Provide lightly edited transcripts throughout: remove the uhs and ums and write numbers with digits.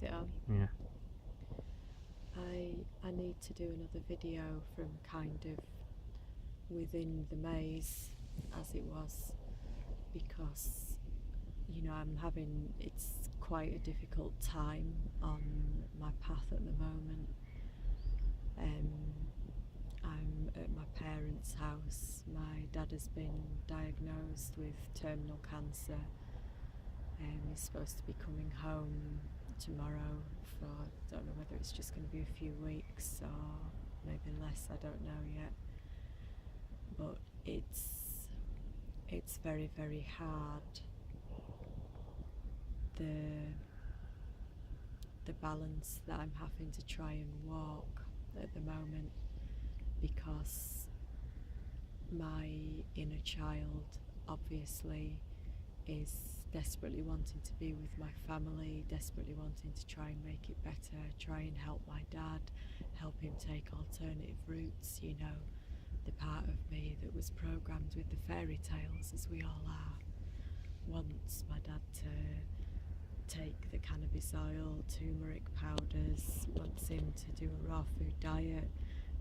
Is it on? Yeah. I need to do another video from kind of within the maze as it was, because it's quite a difficult time on my path at the moment. I'm at my parents' house. My dad has been diagnosed with terminal cancer. He's supposed to be coming home tomorrow for, I don't know whether it's just going to be a few weeks or maybe less, I don't know yet. But it's very, very hard. The balance that I'm having to try and walk at the moment, because my inner child obviously is desperately wanting to be with my family, desperately wanting to try and make it better, try and help my dad, help him take alternative routes, the part of me that was programmed with the fairy tales, as we all are, wants my dad to take the cannabis oil, turmeric powders, wants him to do a raw food diet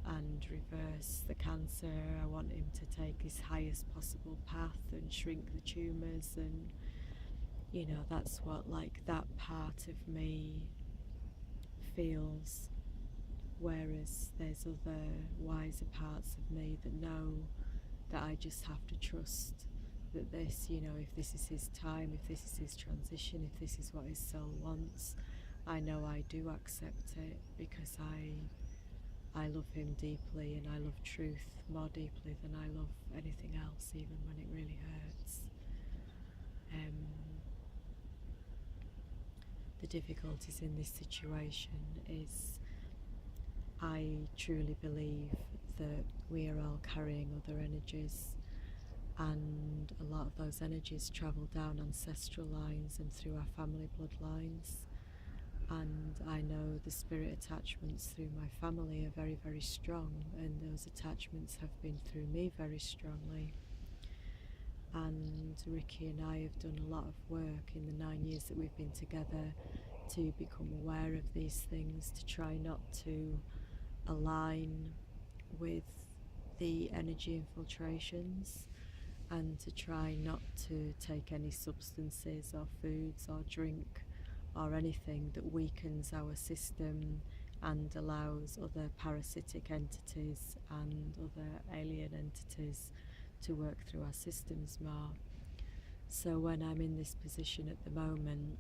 and reverse the cancer. I want him to take his highest possible path and shrink the tumours, and that's what that part of me feels, whereas there's other wiser parts of me that know that I just have to trust that this, if this is his time, if this is his transition, if this is what his soul wants, I know I do accept it, because I love him deeply, and I love truth more deeply than I love anything else, even when it really hurts. The difficulties in this situation is I truly believe that we are all carrying other energies, and a lot of those energies travel down ancestral lines and through our family bloodlines. And I know the spirit attachments through my family are very, very strong, and those attachments have been through me very strongly. And Riki and I have done a lot of work in the 9 years that we've been together to become aware of these things, to try not to align with the energy infiltrations, and to try not to take any substances or foods or drink or anything that weakens our system and allows other parasitic entities and other alien entities to work through our systems more. So when I'm in this position at the moment,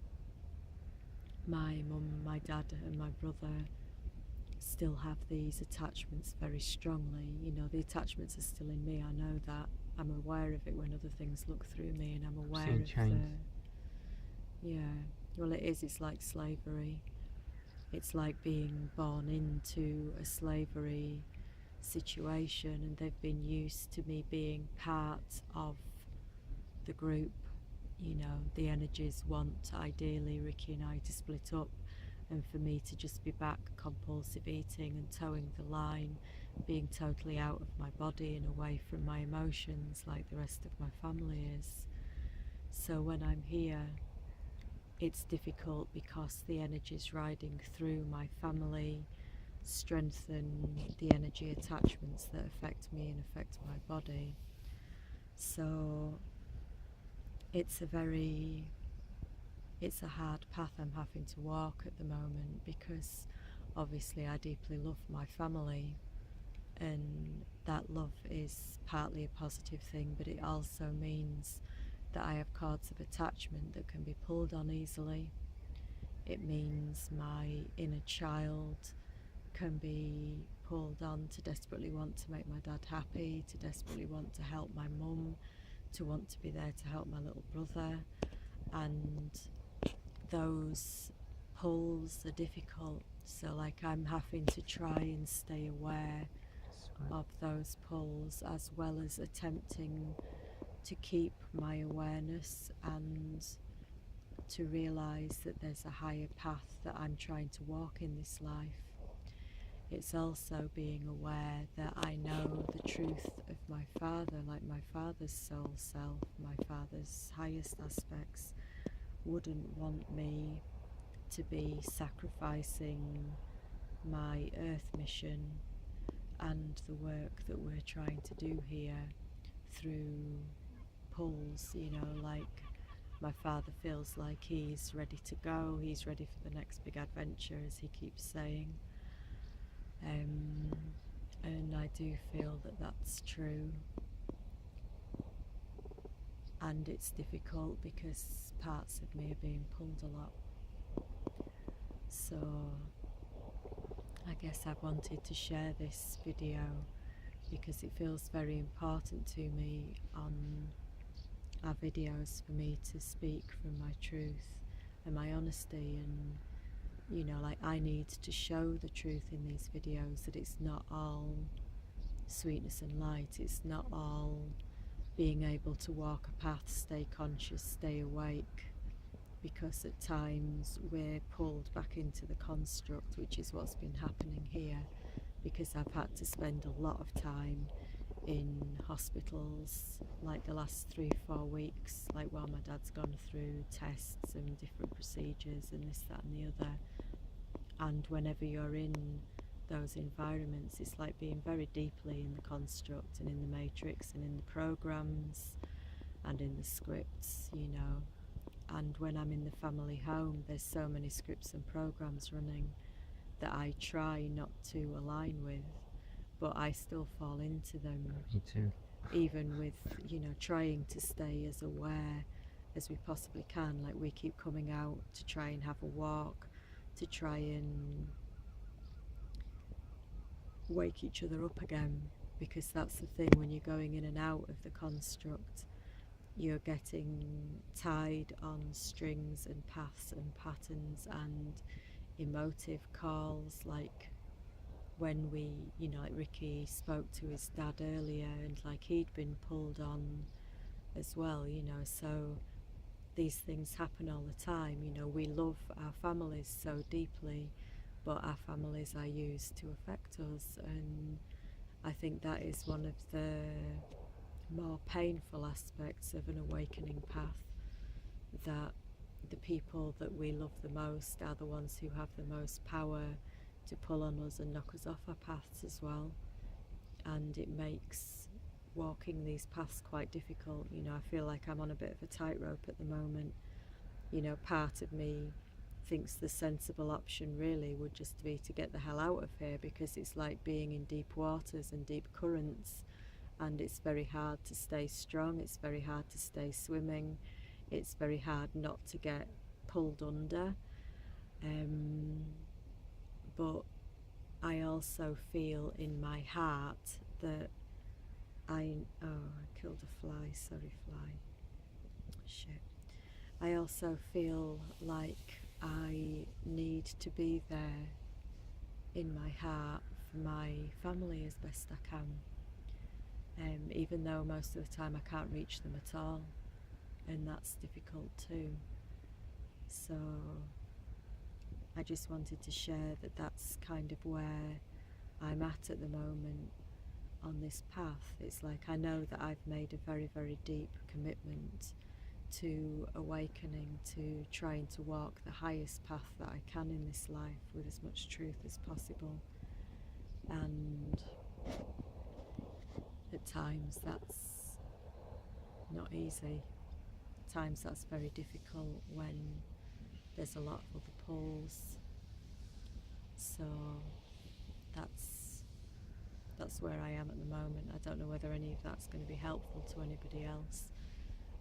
my mum, my dad and my brother still have these attachments very strongly. The attachments are still in me, I know that. I'm aware of it when other things look through me, and I'm aware of well, it's like slavery. It's like being born into a slavery situation, and they've been used to me being part of the group. The energies want, ideally, Riki and I to split up, and for me to just be back compulsive eating and towing the line, being totally out of my body and away from my emotions like the rest of my family is. So when I'm here, it's difficult because the energies riding through my family strengthen the energy attachments that affect me and affect my body. So it's a hard path I'm having to walk at the moment, because obviously I deeply love my family, and that love is partly a positive thing, but it also means that I have cords of attachment that can be pulled on easily. It means my inner child can be pulled on to desperately want to make my dad happy, to desperately want to help my mum, to want to be there to help my little brother, and those pulls are difficult. So I'm having to try and stay aware of those pulls, as well as attempting to keep my awareness and to realise that there's a higher path that I'm trying to walk in this life. It's also being aware that I know the truth of my father, like my father's soul self, my father's highest aspects wouldn't want me to be sacrificing my earth mission and the work that we're trying to do here through pulls, you know, like my father feels like he's ready to go, he's ready for the next big adventure, as he keeps saying. And I do feel that that's true. And it's difficult because parts of me are being pulled a lot. So I guess I wanted to share this video because it feels very important to me on our videos for me to speak from my truth and my honesty, and you know, like I need to show the truth in these videos, that it's not all sweetness and light, it's not all being able to walk a path, stay conscious, stay awake, because at times we're pulled back into the construct, which is what's been happening here, because I've had to spend a lot of time in hospitals, like the last 3-4 weeks, like while my dad's gone through tests and different procedures and this, that and the other. And whenever you're in those environments, it's like being very deeply in the construct and in the matrix and in the programs and in the scripts, you know. And when I'm in the family home, there's so many scripts and programs running that I try not to align with, but I still fall into them. Me too. Even with, you know, trying to stay as aware as we possibly can. Like we keep coming out to try and have a walk, to try and wake each other up again, because that's the thing, when you're going in and out of the construct, you're getting tied on strings and paths and patterns and emotive calls, like when we, you know, like Riki spoke to his dad earlier, and like he'd been pulled on as well, you know. So these things happen all the time, you know. We love our families so deeply, but our families are used to affect us, and I think that is one of the more painful aspects of an awakening path, that the people that we love the most are the ones who have the most power to pull on us and knock us off our paths as well. And it makes walking these paths quite difficult, you know. I feel like I'm on a bit of a tightrope at the moment, you know. Part of me thinks the sensible option really would just be to get the hell out of here, because it's like being in deep waters and deep currents, and it's very hard to stay strong, it's very hard to stay swimming, it's very hard not to get pulled under. But I also feel in my heart that I killed a fly, sorry fly, shit. I also feel like I need to be there in my heart for my family as best I can, even though most of the time I can't reach them at all, and that's difficult too. So I just wanted to share that that's kind of where I'm at the moment on this path. It's like I know that I've made a very, very deep commitment to awakening, to trying to walk the highest path that I can in this life with as much truth as possible. And at times that's not easy. At times that's very difficult when there's a lot of other pulls. So that's where I am at the moment. I don't know whether any of that's going to be helpful to anybody else,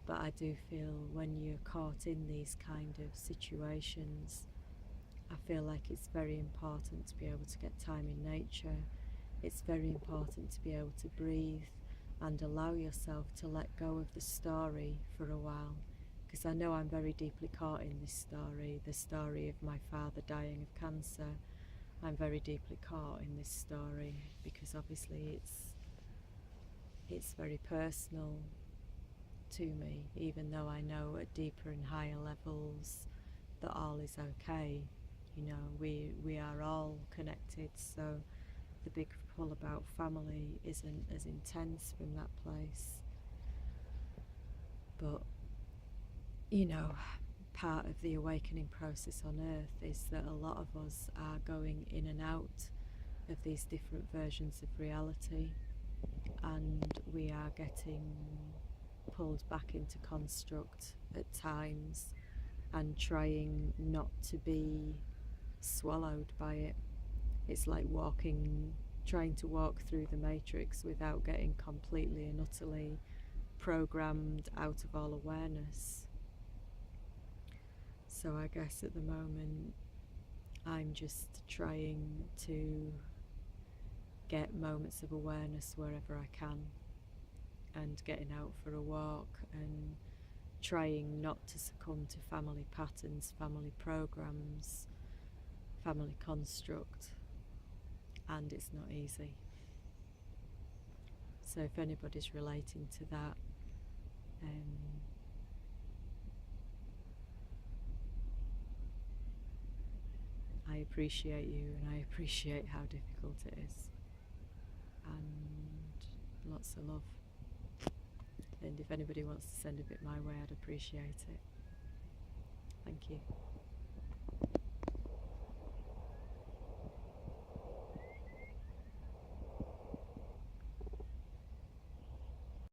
but I do feel when you're caught in these kind of situations, I feel like it's very important to be able to get time in nature. It's very important to be able to breathe and allow yourself to let go of the story for a while, because I know I'm very deeply caught in this story, the story of my father dying of cancer. I'm very deeply caught in this story because obviously it's very personal to me, even though I know at deeper and higher levels that all is okay. You know, we are all connected, so the big pull about family isn't as intense from that place. But, you know, part of the awakening process on earth is that a lot of us are going in and out of these different versions of reality, and we are getting pulled back into construct at times and trying not to be swallowed by it. It's like trying to walk through the matrix without getting completely and utterly programmed out of all awareness. So I guess at the moment I'm just trying to get moments of awareness wherever I can, and getting out for a walk and trying not to succumb to family patterns, family programs, family construct, and it's not easy. So if anybody's relating to that, I appreciate you, and I appreciate how difficult it is, and lots of love. And if anybody wants to send a bit my way, I'd appreciate it. Thank you.